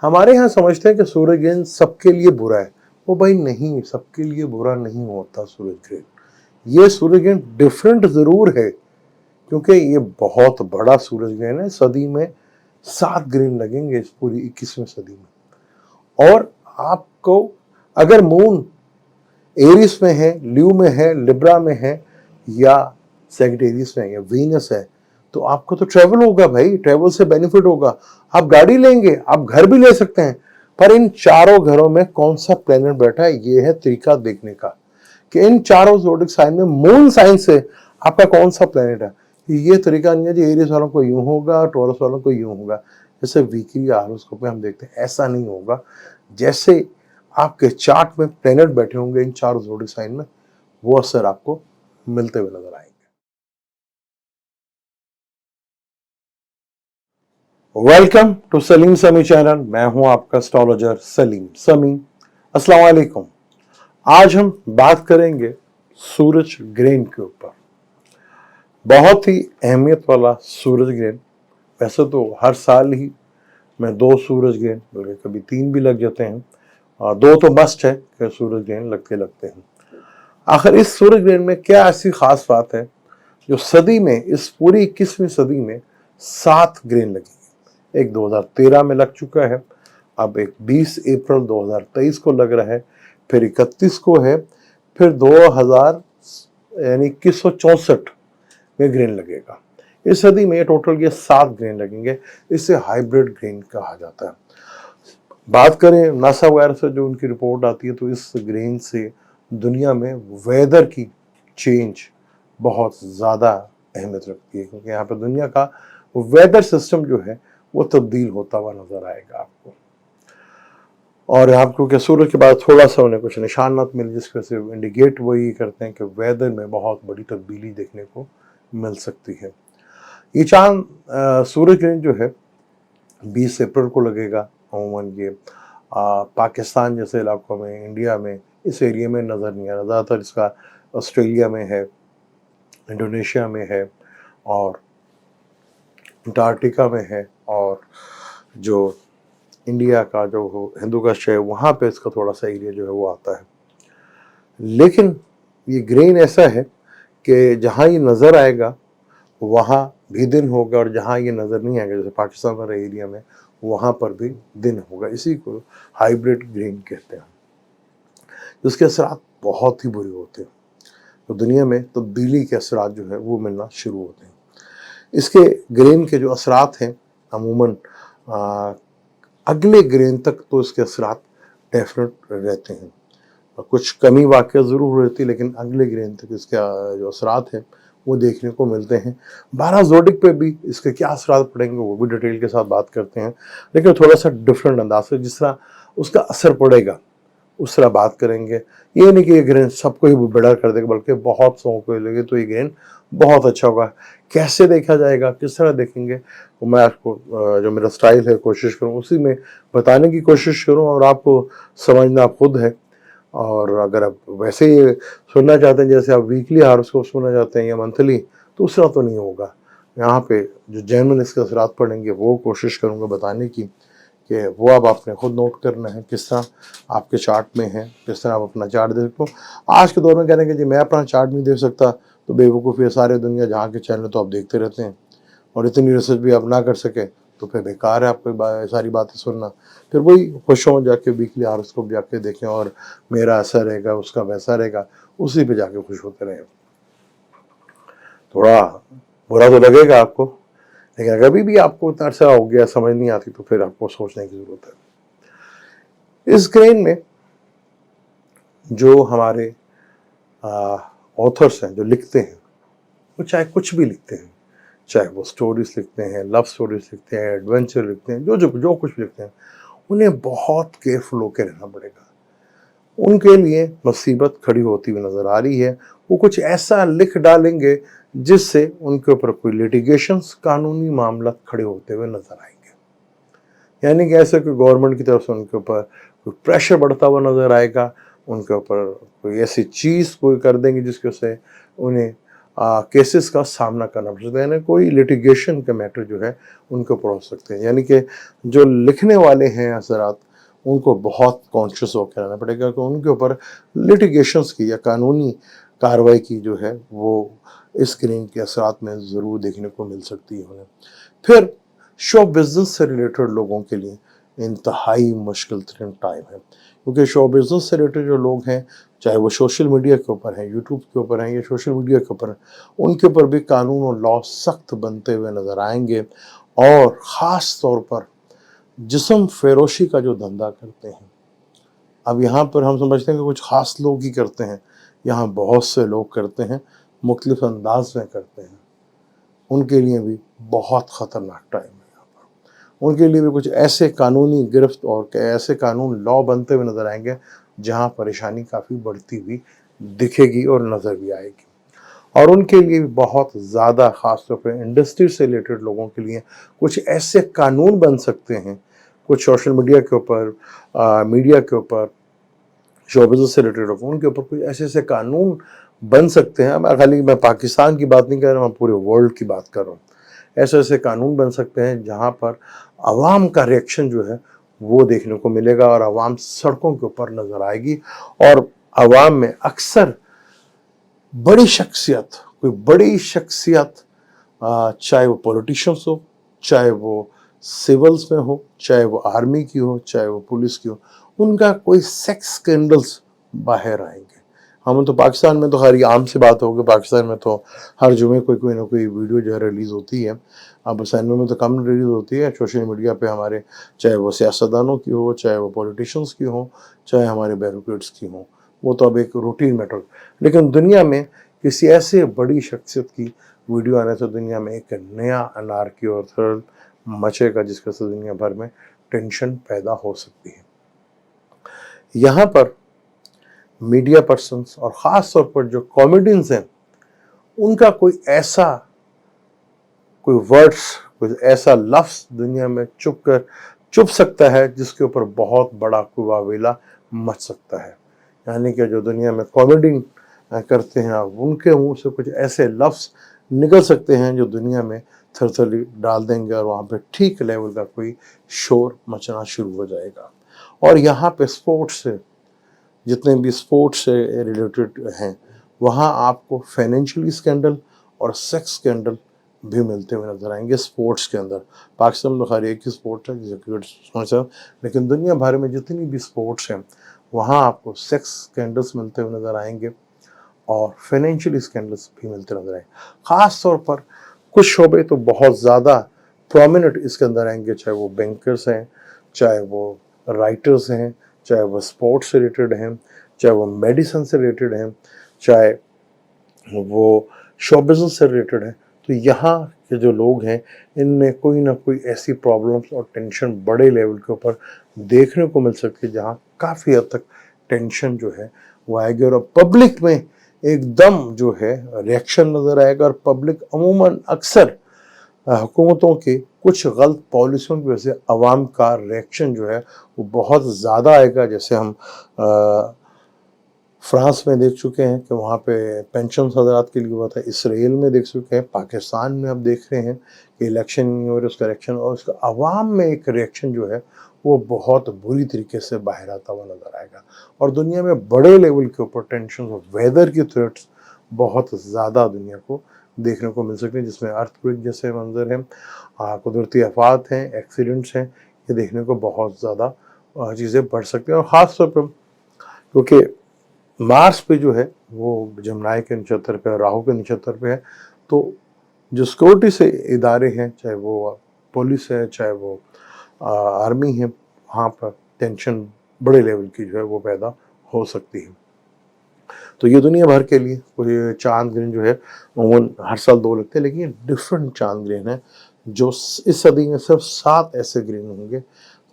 हमारे यहाँ समझते हैं कि सूरज ग्रहण सबके लिए बुरा है। वो भाई नहीं, सबके लिए बुरा नहीं होता सूरज ग्रहण। ये सूरज ग्रहण डिफरेंट जरूर है क्योंकि ये बहुत बड़ा सूरज ग्रहण है। सदी में 7 ग्रहण लगेंगे इस पूरी 21वीं सदी में। और आपको अगर मून एरिस में है, ल्यू में है, लिब्रा में है या सेजिटेरियस में है या वीनस है, तो आपको तो ट्रेवल होगा भाई, ट्रेवल से बेनिफिट होगा। आप गाड़ी लेंगे, आप घर भी ले सकते हैं, पर इन चारों घरों में कौन सा प्लेनेट बैठा है, ये है तरीका देखने का कि इन चारों ज़ोडिक साइन में मून साइन से आपका कौन सा प्लेनेट है। ये तरीका नहीं है जी एरियस वालों को यूं होगा, टॉरस वालों को यूं होगा। जैसे वीकली हॉरोस्कोप में हम देखते हैं, ऐसा नहीं होगा। जैसे आपके चार्ट में प्लेनेट बैठे होंगे इन चारों ज़ोडिक साइन में, वो असर आपको मिलते हुए नजर आएंगे। वेलकम टू सलीम समी चैनल। मैं हूं आपका एस्ट्रोलॉजर सलीम समी। अस्सलाम वालेकुम। आज हम बात करेंगे सूरज ग्रहण के ऊपर। बहुत ही अहमियत वाला सूरज ग्रहण। वैसे तो हर साल ही में 2 सूरज ग्रहण, बल्कि कभी 3 भी लग जाते हैं, और 2 तो मस्ट है कि सूरज ग्रहण लगते हैं। आखिर इस सूरज ग्रहण में क्या ऐसी खास बात है जो सदी में, इस पूरी 21वीं सदी में 7 ग्रहण लगेंगे। एक 2013 में लग चुका है, अब एक 20 अप्रैल 2023 को लग रहा है, फिर 31 को है, फिर 2000 यानी 2164 में ग्रहण लगेगा। इस सदी में टोटल ये 7 ग्रहण लगेंगे। इसे हाइब्रिड ग्रहण कहा जाता है। बात करें नासा वगैरह से जो उनकी रिपोर्ट आती है, तो इस ग्रहण से दुनिया में वेदर की चेंज बहुत ज़्यादा अहमियत रखती है, क्योंकि यहाँ पर दुनिया का वेदर सिस्टम जो है वो तब्दील होता हुआ नजर आएगा आपको। और आपको क्या सूरज के बाद थोड़ा सा उन्हें कुछ निशानात मिले जिसके से इंडिकेट वो ये करते हैं कि वेदर में बहुत बड़ी तब्दीली देखने को मिल सकती है। ये चांद सूरज ग्रहण जो है 20 अप्रैल को लगेगा। अमूमन ये पाकिस्तान जैसे इलाकों में, इंडिया में, इस एरिया में नज़र नहीं आ रहा। ज़्यादातर इसका ऑस्ट्रेलिया में है, इंडोनेशिया में है, और अंटार्कटिका में है, और जो इंडिया का जो हिंदुकुश है वहाँ पे इसका थोड़ा सा एरिया जो है वो आता है। लेकिन ये ग्रहण ऐसा है कि जहाँ ये नज़र आएगा वहाँ भी दिन होगा, और जहाँ ये नज़र नहीं आएगा, जैसे पाकिस्तान वाले एरिया में, वहाँ पर भी दिन होगा। इसी को हाइब्रिड ग्रहण कहते हैं, जिसके असरात बहुत ही बुरे होते हैं। तो दुनिया में तब्दीली के असरात जो है वो मिलना शुरू होते हैं। इसके ग्रहण के जो असरात हैं अमूमन अगले ग्रहण तक तो इसके असरात डेफिनेट रहते हैं। कुछ कमी वाक़या ज़रूर रहती है, लेकिन अगले ग्रहण तक इसके जो असरात हैं वो देखने को मिलते हैं। 12 ज़ोडिक पे भी इसके क्या असरात पड़ेंगे वो भी डिटेल के साथ बात करते हैं, लेकिन थोड़ा सा डिफरेंट अंदाज से, जिस तरह उसका असर पड़ेगा उस तरह बात करेंगे। ये नहीं कि ये ग्रहण सबको ही बेड़ा कर देगा, बल्कि बहुत सौ को लगे तो ये ग्रहण बहुत अच्छा होगा। कैसे देखा जाएगा, किस तरह देखेंगे, तो मैं आपको जो मेरा स्टाइल है कोशिश करूँ उसी में बताने की कोशिश करूँ, और आपको समझना खुद है। और अगर आप वैसे ही सुनना चाहते हैं, जैसे आप वीकली हॉरोस्कोप सुनना चाहते हैं या मंथली, तो उस तरह तो नहीं होगा। यहाँ पे जो जेन्युइन इसके असरात पड़ेंगे वो कोशिश करूँगा बताने की, कि वो अब आपने खुद नोट करना है किस तरह आपके चार्ट में है, किस तरह आप अपना चार्ट देख सकते हो। आज के दौर में कहने कि जी मैं अपना चार्ट नहीं देख सकता, तो बेवकूफ़ी है। सारे दुनिया जहाँ के चैनल तो आप देखते रहते हैं, और इतनी रिसर्च भी आप ना कर सके तो फिर बेकार है आपको सारी बातें सुनना। फिर वही खुश हों जाके वीकली हॉरोस्कोप जाके देखें, और मेरा ऐसा रहेगा उसका वैसा रहेगा, उसी पे जाके खुश होते रहें। थोड़ा बुरा तो लगेगा आपको, लेकिन अगर भी आपको इतना अर्सा हो गया समझ नहीं आती, तो फिर आपको सोचने की ज़रूरत है। इस ग्रहण में जो हमारे ऑथर्स हैं, जो लिखते हैं, वो चाहे कुछ भी लिखते हैं, चाहे वो स्टोरीज लिखते हैं, लव स्टोरीज लिखते हैं, एडवेंचर लिखते हैं, जो कुछ लिखते हैं, उन्हें बहुत केयरफुल होकर रहना पड़ेगा। उनके लिए मुसीबत खड़ी होती हुई नज़र आ रही है। वो कुछ ऐसा लिख डालेंगे जिससे उनके ऊपर कोई लिटिगेशंस, कानूनी मामला खड़े होते हुए नजर आएंगे। यानी कि ऐसे कोई गवर्नमेंट की तरफ से उनके ऊपर कोई प्रेशर बढ़ता हुआ नजर आएगा, उनके ऊपर कोई ऐसी चीज़ कोई कर देंगे जिसके से उन्हें केसेस का सामना करना पड़ सकता है, यानी कोई लिटिगेशन के मैटर जो है उनके ऊपर हो सकते हैं। यानी कि जो लिखने वाले हैं हज़रात, उनको बहुत कॉन्शियस होकर रहना पड़ेगा कि उनके ऊपर लिटिगेशंस की या कानूनी कार्रवाई की जो है वो इस स्क्रीन के असरात में ज़रूर देखने को मिल सकती है उन्हें। फिर शो बिज़नेस से रिलेटेड लोगों के लिए इंतहाई मुश्किल तरीन टाइम है, क्योंकि शो बिज़नेस से रिलेटेड जो लोग हैं, चाहे वो सोशल मीडिया के ऊपर हैं, यूट्यूब के ऊपर हैं या सोशल मीडिया के ऊपर हैं, उनके ऊपर भी कानून और लॉ सख्त बनते हुए नज़र आएंगे। और ख़ास तौर पर जिस्म फरोशी का जो धंधा करते हैं, अब यहाँ पर हम समझते हैं कि कुछ ख़ास लोग ही करते हैं, यहाँ बहुत से लोग करते हैं, मुख्तलिफ अंदाज में करते हैं। उनके लिए भी बहुत ख़तरनाक टाइम है यहाँ पर। उनके लिए भी कुछ ऐसे कानूनी गिरफ्त और ऐसे कानून लॉ बनते हुए नज़र आएंगे जहाँ परेशानी काफ़ी बढ़ती हुई दिखेगी और नज़र भी आएगी। और उनके लिए भी बहुत ज़्यादा ख़ास तौर पर इंडस्ट्री से रिलेटेड लोगों के लिए कुछ ऐसे कानून बन सकते हैं, कुछ सोशल मीडिया के ऊपर, मीडिया के ऊपर, शो बिज़नेस से रिलेटेड लोग, उनके ऊपर कुछ ऐसे ऐसे कानून बन सकते हैं। मैं खाली पाकिस्तान की बात नहीं कर रहा हूँ, मैं पूरे वर्ल्ड की बात कर रहा हूँ। ऐसे ऐसे कानून बन सकते हैं जहाँ पर आवाम का रिएक्शन जो है वो देखने को मिलेगा और आवाम सड़कों के ऊपर नज़र आएगी। और आवाम में अक्सर बड़ी शख्सियत, कोई बड़ी शख्सियत, चाहे वो पॉलिटिशियंस हो, चाहे वो सिविल्स में हो, चाहे वो आर्मी की हो, चाहे वो पुलिस की हो, उनका कोई सेक्स स्कैंडल्स बाहर आएंगे। हम तो पाकिस्तान में तो खैर आम सी बात होगी, पाकिस्तान में तो हर जुमे कोई ना कोई वीडियो जो है रिलीज़ होती है। अब सैनमे में तो कम रिलीज़ होती है, सोशल मीडिया पे हमारे, चाहे वो सियासतदानों की हो, चाहे वो पॉलिटिशियंस की हो, चाहे हमारे ब्यूरोक्रेट्स की हो, वो तो अब एक रूटीन मैटर। लेकिन दुनिया में किसी ऐसे बड़ी शख्सियत की वीडियो आने से दुनिया में एक नया अनारकी और थर्ल मचेगा, जिसके से दुनिया भर में टेंशन पैदा हो सकती है। यहाँ पर मीडिया पर्सन्स और ख़ास तौर पर जो कॉमेडियंस हैं, उनका कोई वर्ड्स, कोई ऐसा लफ्ज़ दुनिया में चुप सकता है जिसके ऊपर बहुत बड़ा कोई वावेला मच सकता है। यानी कि जो दुनिया में कॉमेडी करते हैं, उनके मुंह से कुछ ऐसे लफ्ज़ निकल सकते हैं जो दुनिया में थरथरी डाल देंगे और वहाँ पे ठीक लेवल का कोई शोर मचना शुरू हो जाएगा। और यहाँ पे स्पोर्ट्स से, जितने भी स्पोर्ट्स से रिलेटेड हैं, वहाँ आपको फाइनेंशियली स्कैंडल और सेक्स स्कैंडल भी मिलते हुए नजर आएंगे स्पोर्ट्स के अंदर। पाकिस्तान में हर एक ही स्पोर्ट है, जैसे क्रिकेट, लेकिन दुनिया भर में जितनी भी स्पोर्ट्स हैं वहाँ आपको सेक्स स्कैंडल्स मिलते हुए नजर आएंगे और फाइनेंशियली स्कैंडल्स भी मिलते नजर आएंगे। ख़ास तौर पर कुछ शोबे तो बहुत ज़्यादा प्रोमिनेंट इसके अंदर आएंगे, चाहे वो बैंकर्स हैं, चाहे वो राइटर्स हैं, चाहे वो स्पोर्ट्स से रिलेटेड हैं, चाहे वो मेडिसिन से रिलेटेड हैं, चाहे वो शो बिज़नेस से रिलेटेड है। तो यहाँ के जो लोग हैं, इनमें कोई ना कोई ऐसी प्रॉब्लम्स और टेंशन बड़े लेवल के ऊपर देखने को मिल सकती है जहाँ काफ़ी हद तक टेंशन जो है वो आएगी और पब्लिक में एकदम जो है रिएक्शन नज़र आएगा। और पब्लिक अमूमन अक्सर हुकूमतों के कुछ गलत पॉलिसियों की वजह से अवाम का रिएक्शन जो है वो बहुत ज़्यादा आएगा। जैसे हम फ्रांस में देख चुके हैं कि वहाँ पे पेंशन हज़रात के लिए हुआ था, इसराइल में देख चुके हैं, पाकिस्तान में अब देख रहे हैं कि इलेक्शन नहीं हो रहा, उसका रिएक्शन और उसका अवाम में एक रिएक्शन जो है वो बहुत बुरी तरीके से बाहर आता हुआ नज़र आएगा। और दुनिया में बड़े लेवल के ऊपर टेंशन और वेदर की थ्रेट्स बहुत ज़्यादा दुनिया को देखने को मिल सकते हैं, जिसमें अर्थक्वेक जैसे मंजर हैं, कुदरती आफात हैं, एक्सीडेंट्स हैं, ये देखने को बहुत ज़्यादा चीज़ें बढ़ सकती हैं। और ख़ास तौर पर क्योंकि मार्स पे जो है वो जमनाई के नक्षत्र पे, राहु के नक्षत्र पे है, तो जो सिक्योरिटी से इदारे हैं, चाहे वो पुलिस है, चाहे वो आर्मी है, वहाँ पर टेंशन बड़े लेवल की जो है वो पैदा हो सकती है। तो ये दुनिया भर के लिए कोई चांद ग्रहण जो है वो हर साल 2 लगते हैं, लेकिन ये डिफरेंट चांद ग्रहण है जो इस सदी में सिर्फ 7 ऐसे ग्रहण होंगे।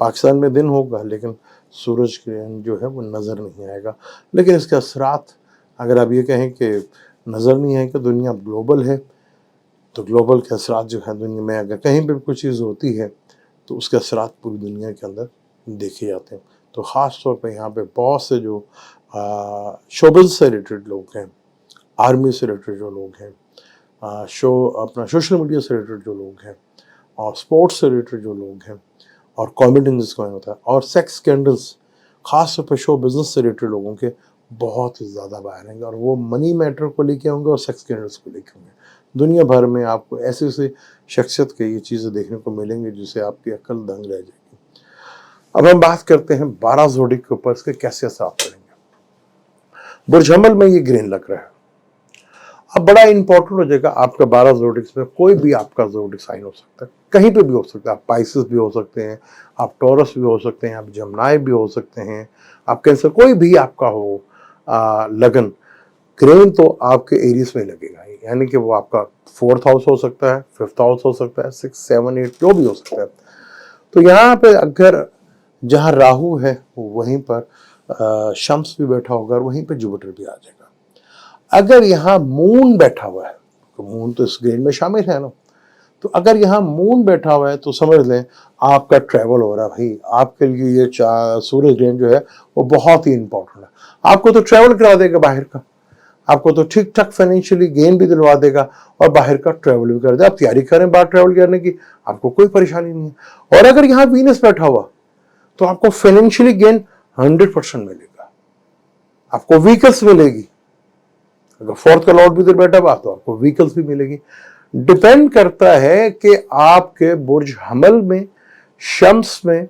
पाकिस्तान में दिन होगा लेकिन सूरज ग्रहण जो है वो नज़र नहीं आएगा। लेकिन इसके असरात, अगर आप ये कहें कि नज़र नहीं आएगा, दुनिया ग्लोबल है, तो ग्लोबल के असरात जो है दुनिया में अगर कहीं पर कोई चीज़ होती है तो उसके असरात पूरी दुनिया के अंदर देखे जाते हैं। तो ख़ास तौर पर यहाँ पे बहुत से जो शोबिज़ से रिलेटेड लोग हैं, आर्मी से रिलेटेड जो लोग हैं, अपना सोशल मीडिया से रिलेटेड जो लोग हैं और स्पोर्ट्स से रिलेटेड जो लोग हैं और कॉमेडियन जिसको होता है और सेक्स स्कैंडल्स खास तौर पर शो बिजनेस से रिलेटेड लोगों के बहुत ही ज़्यादा बाहर आएंगे और वो मनी मैटर को लेके होंगे और सेक्स स्कैंडल्स को लेके होंगे। दुनिया भर में आपको ऐसे ऐसे शख्सियत के ये चीज़ें देखने को मिलेंगी जिससे आपकी अक्ल दंग रह जाएगी। अब हम बात करते हैं 12 ज़ोडिक के ऊपर इसके कैसे असर पड़ेंगे। बुर्ज हमल में ये ग्रेन लग रहा है। अब बड़ा इंपॉर्टेंट हो जाएगा आपका 12 ज़ोडिक्स में कोई भी आपका ज़ोडिक साइन हो सकता है, कहीं पे भी हो सकता है। आप पाइसेस भी हो सकते हैं, आप टॉरस भी हो सकते हैं, आप जमनाई भी हो सकते हैं, आप कैंसर, कोई भी आपका हो लगन, ग्रेन तो आपके एरियस में लगेगा, यानी कि वो आपका 4th हाउस हो सकता है, 5th हाउस हो सकता है, 6, 7, 8 जो भी हो सकता है। तो यहाँ पे अगर जहाँ राहु है वहीं पर शम्स भी बैठा होगा और वहीं पे जुपिटर भी आ जाएगा। अगर यहाँ मून बैठा हुआ है, तो मून तो इस ग्रेन में शामिल है ना, तो अगर यहाँ मून बैठा हुआ है तो समझ लें आपका ट्रैवल हो रहा है भाई। आपके लिए ये सूरज ग्रेन जो है वो बहुत ही इंपॉर्टेंट है। आपको तो ट्रैवल करा देगा बाहर का, आपको तो ठीक ठाक फाइनेंशियली गेन भी दिलवा देगा और बाहर का ट्रैवल भी कर देगा। आप तैयारी करें बाहर ट्रैवल करने की, आपको कोई परेशानी नहीं है। और अगर यहाँ वीनस बैठा हुआ तो आपको फाइनेंशियली गेन 100% मिलेगा, आपको व्हीकल्स मिलेगी। अगर 4th का लॉर्ड भी इधर बैठा हुआ तो आपको व्हीकल्स भी मिलेगी। डिपेंड करता है कि आपके बुर्ज हमल में, शम्स में,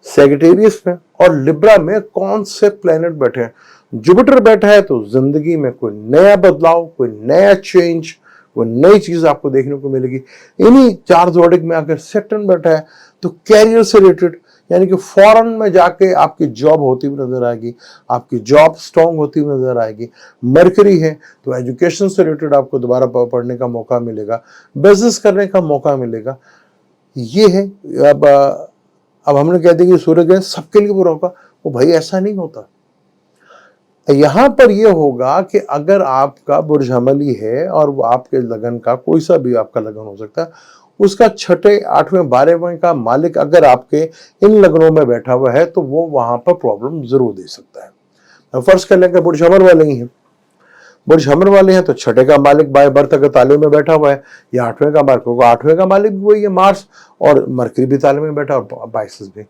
सेजिटेरियस में और लिब्रा में कौन से प्लैनेट बैठे हैं। जुपिटर बैठा है तो जिंदगी में कोई नया बदलाव, कोई नया चेंज, कोई नई चीज आपको देखने को मिलेगी। इन्हीं 4 ज़ोडिक में अगर सैटर्न बैठा है तो कैरियर से रिलेटेड, यानी कि फॉरेन में जाके आपकी जॉब होती हुई नजर आएगी, आपकी जॉब स्ट्रॉन्ग होती हुई नजर आएगी। मरकरी है तो एजुकेशन से रिलेटेड आपको दोबारा पढ़ने का मौका मिलेगा, बिजनेस करने का मौका मिलेगा। ये है। अब हमने कह दिया कि सूर्य ग्रहण सबके लिए बुरा होगा, वो भाई ऐसा नहीं होता। यहां पर यह होगा कि अगर आपका बुर्ज हमली है और वो आपके लगन का कोई सा भी आपका लगन हो सकता है, उसका 6, 8वें, 12वें का मालिक अगर आपके इन लगनों में बैठा हुआ है तो वो वहां पर प्रॉब्लम जरूर दे सकता है। फर्ज कर लेंगे बुर्ज हमर वाले ही हैं, बुर्ज हमर वाले हैं तो 6 का मालिक बाय बर्थ अगर ताले में बैठा हुआ है या 8वें का मालिक होगा, 8वें का मालिक भी वही है मार्स, और मरकरी भी ताले में बैठा और बाइसिस भी।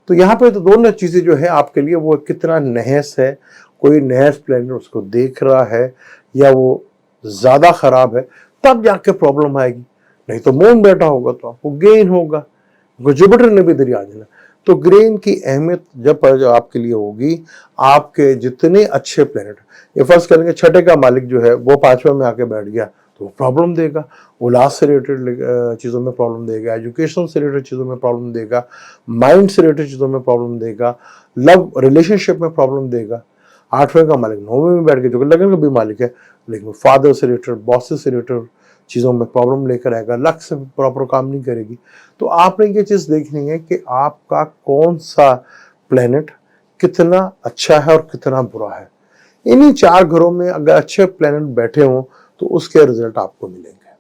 तो यहाँ पे तो दोनों चीजें जो है आपके लिए, वो कितना नहस है, कोई नहस प्लैनेट उसको देख रहा है या वो ज्यादा खराब है, तब जाके प्रॉब्लम आएगी। नहीं तो मून बैठा होगा तो आपको गेन होगा, जुपिटर ने भी इधर आ जाना। तो ग्रेन की अहमियत जब आपके लिए होगी, आपके जितने अच्छे प्लैनेट, ये फर्ज करेंगे 6 का मालिक जो है वो 5वें में आके बैठ गया तो वो प्रॉब्लम देगा, उल्लास से रिलेटेड चीज़ों में प्रॉब्लम देगा, एजुकेशन से रिलेटेड चीज़ों में प्रॉब्लम देगा, माइंड से रिलेटेड चीज़ों में प्रॉब्लम देगा, लव रिलेशनशिप में प्रॉब्लम देगा। 8वें का मालिक 9वें में बैठ गया जो कि लगन का भी मालिक है, लेकिन फादर से रिलेटेड, बॉसेस से रिलेटेड चीज़ों में प्रॉब्लम लेकर आएगा, लक से प्रॉपर काम नहीं करेगी। तो आपने ये चीज़ देखनी है कि आपका कौन सा प्लैनेट कितना अच्छा है और कितना बुरा है। इन्हीं 4 घरों में अगर अच्छे प्लैनेट बैठे हों तो उसके रिजल्ट आपको मिलेंगे।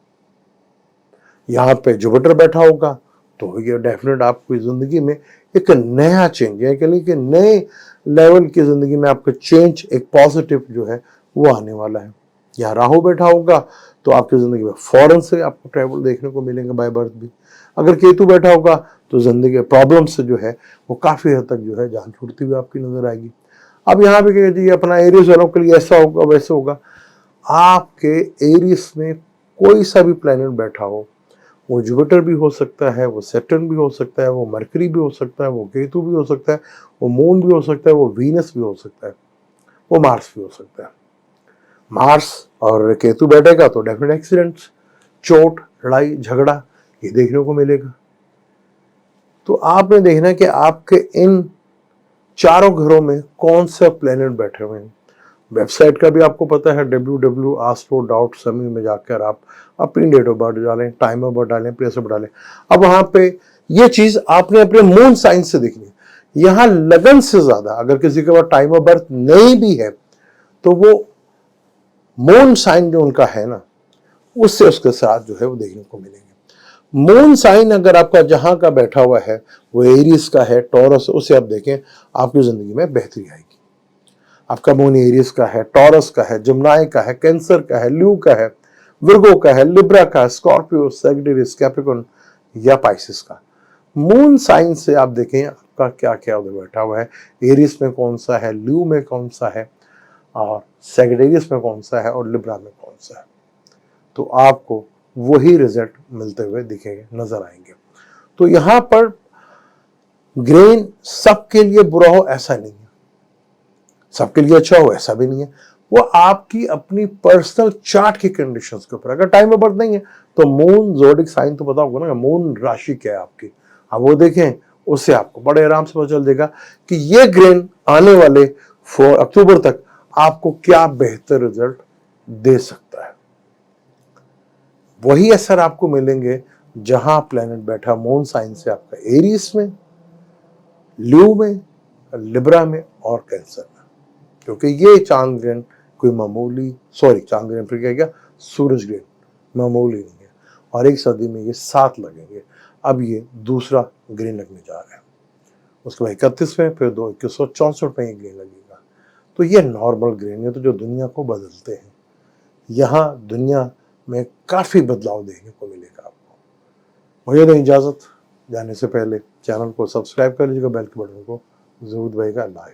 यहाँ पे जुपिटर बैठा होगा तो ये डेफिनेट आपकी जिंदगी में एक नया चेंज है, कि नए लेवल की जिंदगी में आपका चेंज, एक पॉजिटिव जो है वो आने वाला है। यहाँ राहु बैठा होगा तो आपकी जिंदगी में फॉरेन से आपको ट्रैवल देखने को मिलेंगे बाय बर्थ भी। अगर केतु बैठा होगा तो जिंदगी के प्रॉब्लम से जो है वो काफी हद तक जो है जान छूटती हुई आपकी नजर आएगी। अब यहाँ पे कह दीजिए अपना एरियस वालों के लिए ऐसा होगा वैसे होगा। आपके एरियस में कोई सा भी प्लैनेट बैठा हो, वो जुपिटर भी हो सकता है, वो सैटर्न भी हो सकता है, वो मरकरी भी हो सकता है, वो केतु भी हो सकता है, वो मून भी हो सकता है, वो वीनस भी हो सकता है, वो मार्स भी हो सकता है। मार्स और केतु बैठेगा तो डेफिनेट एक्सीडेंट्स, चोट, लड़ाई झगड़ा ये देखने को मिलेगा। तो आपने देखना कि आपके इन 4 घरों में कौन सा प्लैनेट बैठे हुए हैं। वेबसाइट का भी आपको पता है www.astro.sami में जाकर आप अपनी डेट ऑफ बर्थ डालें, टाइम ऑफ बर्थ डालें, प्लेस ऑफ बर्थ डालें। अब वहां पे ये चीज आपने अपने मून साइन से देखनी है। यहां लगन से ज्यादा अगर किसी के पास टाइम ऑफ बर्थ नहीं भी है तो वो मून साइन जो उनका है ना, उससे उसके साथ जो है वो देखने को मिलेंगे। मून साइन अगर आपका जहां का बैठा हुआ है वो एरियस का है, टॉरस, उसे आप देखें आपकी जिंदगी में बेहतरी आएगी। आपका मून एरियस का है, टॉरस का है, जमुनाई का है, कैंसर का है, ल्यू का है, विर्गो का है, लिब्रा का, स्कॉर्पियो, सैजिटेरियस, कैप्रिकॉर्न या पाइसिस का। मून साइन से आप देखें आपका क्या क्या उधर बैठा हुआ है, एरिस में कौन सा है, ल्यू में कौन सा है, और सैजिटेरियस में कौन सा है, और लिब्रा में कौन सा है, तो आपको वही रिजल्ट मिलते हुए दिखेंगे, नजर आएंगे। तो यहां पर ग्रेन सबके लिए बुरा हो ऐसा नहीं है, सबके लिए अच्छा हो ऐसा भी नहीं है, वो आपकी अपनी पर्सनल चार्ट की कंडीशंस के ऊपर। अगर टाइम ऑफ बर्थ नहीं है तो मून ज़ोडिक साइन तो पता होगा ना, मून राशि क्या है आपकी, अब वो देखें, उससे आपको बड़े आराम से पता चल देगा कि ये ग्रेन आने वाले 4 अक्टूबर तक आपको क्या बेहतर रिजल्ट दे सकता है। वही असर आपको मिलेंगे जहां प्लेनेट बैठा मून साइन से आपका एरीज में, ल्यू में, लिब्रा में और कैंसर में, क्योंकि ये चांद ग्रहण कोई मामूली, चांद ग्रहण फिर क्या गया, सूरज ग्रहण मामूली नहीं है, और एक सदी में ये 7 लगेंगे। अब ये दूसरा ग्रहण लगने जा रहा है, उसके बाद 31वें, फिर 2164 में ये ग्रहण लगेगा। तो ये नॉर्मल ग्रहण है तो जो दुनिया को बदलते हैं, यहाँ दुनिया में काफी बदलाव देखने को मिलेगा आपको। मुझे दें इजाजत, जाने से पहले चैनल को सब्सक्राइब कर लीजिएगा, बेल के बटन को जरूर दबाइएगा। अल्लाह।